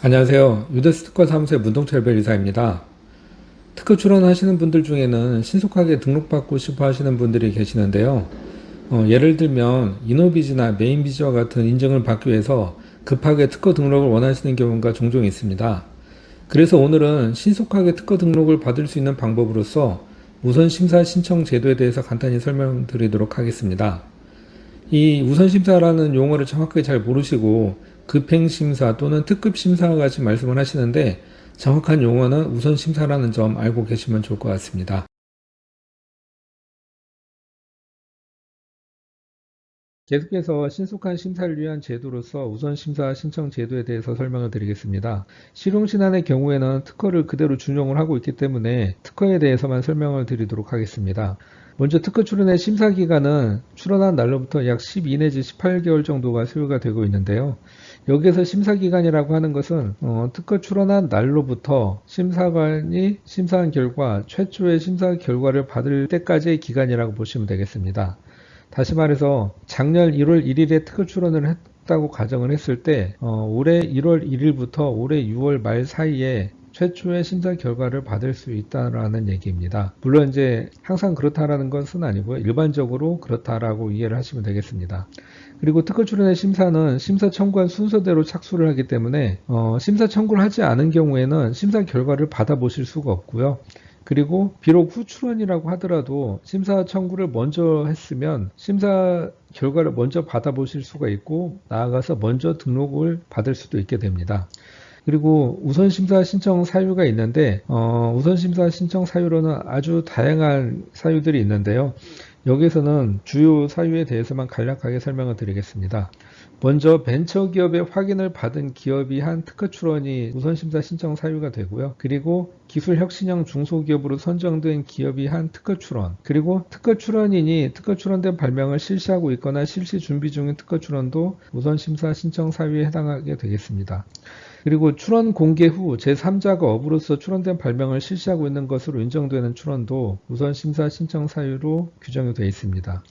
안녕하세요. 유데스 특허사무소의 문동철 변리사입니다. 특허 출원하시는 분들 중에는 신속하게 등록받고 싶어 하시는 분들이 계시는데요. 예를 들면 이노비즈나 메인비즈와 같은 인증을 받기 위해서 급하게 특허 등록을 원하시는 경우가 종종 있습니다. 그래서 오늘은 신속하게 특허 등록을 받을 수 있는 방법으로서 우선 심사 신청 제도에 대해서 간단히 설명드리도록 하겠습니다. 이 우선심사라는 용어를 정확하게 잘 모르시고 급행심사 또는 특급심사와 같이 말씀을 하시는데 정확한 용어는 우선심사라는 점 알고 계시면 좋을 것 같습니다. 계속해서 신속한 심사를 위한 제도로서 우선심사 신청 제도에 대해서 설명을 드리겠습니다. 실용신안의 경우에는 특허를 그대로 준용을 하고 있기 때문에 특허에 대해서만 설명을 드리도록 하겠습니다. 먼저 특허 출원의 심사기간은 출원한 날로부터 약 12 내지 18개월 정도가 소요가 되고 있는데요. 여기에서 심사기간이라고 하는 것은 특허 출원한 날로부터 심사관이 심사한 결과 최초의 심사 결과를 받을 때까지의 기간이라고 보시면 되겠습니다. 다시 말해서 작년 1월 1일에 특허 출원을 했다고 가정을 했을 때 올해 1월 1일부터 올해 6월 말 사이에 최초의 심사 결과를 받을 수 있다라는 얘기입니다. 물론 이제 항상 그렇다라는 것은 아니고요. 일반적으로 그렇다라고 이해를 하시면 되겠습니다. 그리고 특허 출원의 심사는 심사 청구한 순서대로 착수를 하기 때문에 심사 청구를 하지 않은 경우에는 심사 결과를 받아보실 수가 없고요. 그리고 비록 후출원이라고 하더라도 심사 청구를 먼저 했으면 심사 결과를 먼저 받아보실 수가 있고 나아가서 먼저 등록을 받을 수도 있게 됩니다. 그리고 우선심사 신청 사유가 있는데 우선심사 신청 사유로는 아주 다양한 사유들이 있는데요. 여기서는 주요 사유에 대해서만 간략하게 설명을 드리겠습니다. 먼저 벤처기업의 확인을 받은 기업이 한 특허 출원이 우선심사 신청 사유가 되고요. 그리고 기술혁신형 중소기업으로 선정된 기업이 한 특허 출원, 그리고 특허 출원인이 특허 출원된 발명을 실시하고 있거나 실시 준비 중인 특허 출원도 우선심사 신청 사유에 해당하게 되겠습니다. 그리고 출원 공개 후 제3자가 업으로서 출원된 발명을 실시하고 있는 것으로 인정되는 출원도 우선 심사 신청 사유로 규정이 되어 있습니다.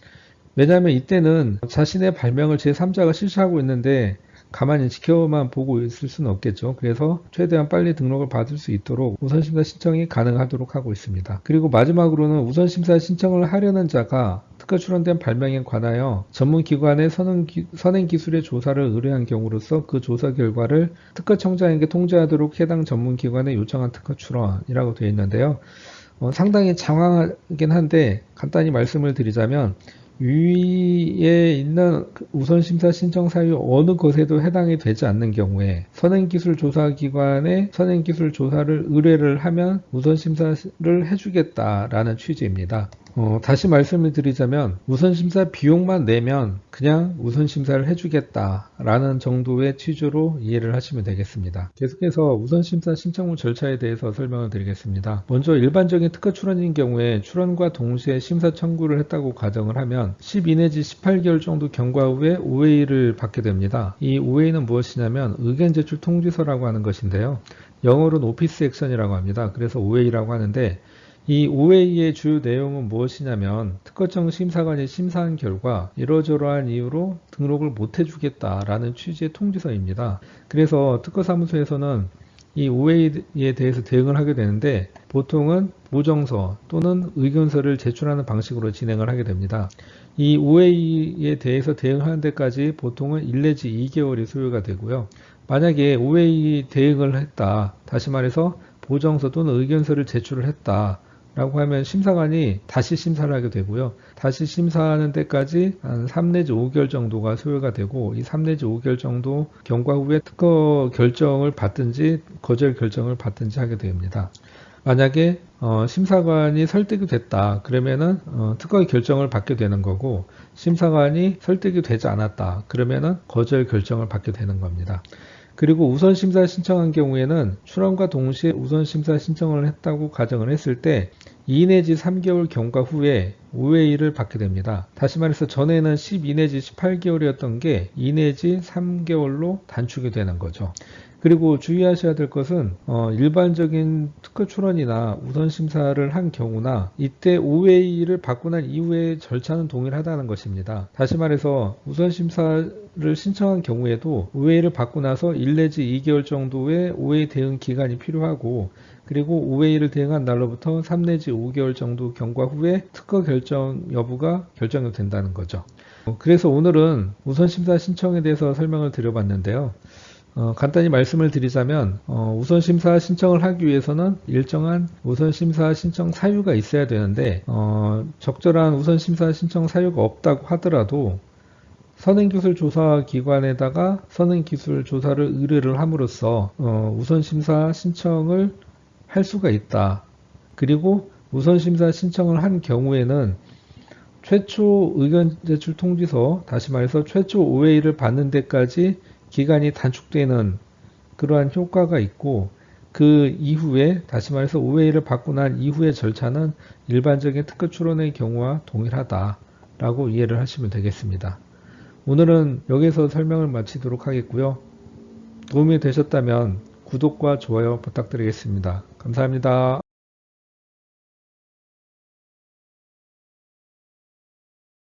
왜냐하면 이때는 자신의 발명을 제3자가 실시하고 있는데 가만히 지켜만 보고 있을 수는 없겠죠. 그래서 최대한 빨리 등록을 받을 수 있도록 우선심사 신청이 가능하도록 하고 있습니다. 그리고 마지막으로는 우선심사 신청을 하려는 자가 특허 출원된 발명에 관하여 전문기관의 선행기술의 조사를 의뢰한 경우로서 그 조사 결과를 특허청장에게 통지하도록 해당 전문기관에 요청한 특허 출원이라고 되어 있는데요. 상당히 장황하긴 한데 간단히 말씀을 드리자면 위에 있는 우선심사 신청 사유 어느 것에도 해당이 되지 않는 경우에 선행기술조사기관에 선행기술조사를 의뢰를 하면 우선심사를 해주겠다라는 취지입니다. 다시 말씀을 드리자면 우선심사 비용만 내면 그냥 우선심사를 해주겠다라는 정도의 취지로 이해를 하시면 되겠습니다. 계속해서 우선심사 신청후 절차에 대해서 설명을 드리겠습니다. 먼저 일반적인 특허 출원인 경우에 출원과 동시에 심사 청구를 했다고 가정을 하면 12 내지 18개월 정도 경과 후에 OA를 받게 됩니다. 이 OA는 무엇이냐면 의견 제출 통지서라고 하는 것인데요. 영어로는 오피스 액션이라고 합니다. 그래서 OA라고 하는데 이 OA의 주요 내용은 무엇이냐면 특허청 심사관이 심사한 결과 이러저러한 이유로 등록을 못 해주겠다라는 취지의 통지서입니다. 그래서 특허사무소에서는 이 OA에 대해서 대응을 하게 되는데 보통은 보정서 또는 의견서를 제출하는 방식으로 진행을 하게 됩니다. 이 OA에 대해서 대응하는 데까지 보통은 1 내지 2개월이 소요가 되고요. 만약에 OA 대응을 했다, 다시 말해서 보정서 또는 의견서를 제출을 했다 라고 하면 심사관이 다시 심사를 하게 되고요. 다시 심사하는 데까지 한 3 내지 5개월 정도가 소요가 되고 이 3 내지 5개월 정도 경과 후에 특허 결정을 받든지 거절 결정을 받든지 하게 됩니다. 만약에 심사관이 설득이 됐다 그러면은 특허 결정을 받게 되는 거고 심사관이 설득이 되지 않았다 그러면은 거절 결정을 받게 되는 겁니다. 그리고 우선심사 신청한 경우에는 출원과 동시에 우선심사 신청을 했다고 가정을 했을 때 2 내지 3개월 경과 후에 OA를 받게 됩니다. 다시 말해서 전에는 12 내지 18개월이었던 게 2 내지 3개월로 단축이 되는 거죠. 그리고 주의하셔야 될 것은 일반적인 특허 출원이나 우선 심사를 한 경우나 이때 OA를 받고 난 이후의 절차는 동일하다는 것입니다. 다시 말해서 우선 심사를 신청한 경우에도 OA를 받고 나서 1 내지 2개월 정도의 OA 대응 기간이 필요하고 그리고 OA를 대응한 날로부터 3 내지 5개월 정도 경과 후에 특허 결정 여부가 결정이 된다는 거죠. 그래서 오늘은 우선 심사 신청에 대해서 설명을 드려봤는데요. 간단히 말씀을 드리자면 우선심사 신청을 하기 위해서는 일정한 우선심사 신청 사유가 있어야 되는데 적절한 우선심사 신청 사유가 없다고 하더라도 선행기술조사기관에다가 선행기술조사를 의뢰를 함으로써 우선심사 신청을 할 수가 있다. 그리고 우선심사 신청을 한 경우에는 최초 의견 제출 통지서, 다시 말해서 최초 OA를 받는 데까지 기간이 단축되는 그러한 효과가 있고 그 이후에 다시 말해서 OA를 받고 난 이후의 절차는 일반적인 특허 출원의 경우와 동일하다라고 이해를 하시면 되겠습니다. 오늘은 여기서 설명을 마치도록 하겠고요. 도움이 되셨다면 구독과 좋아요 부탁드리겠습니다. 감사합니다.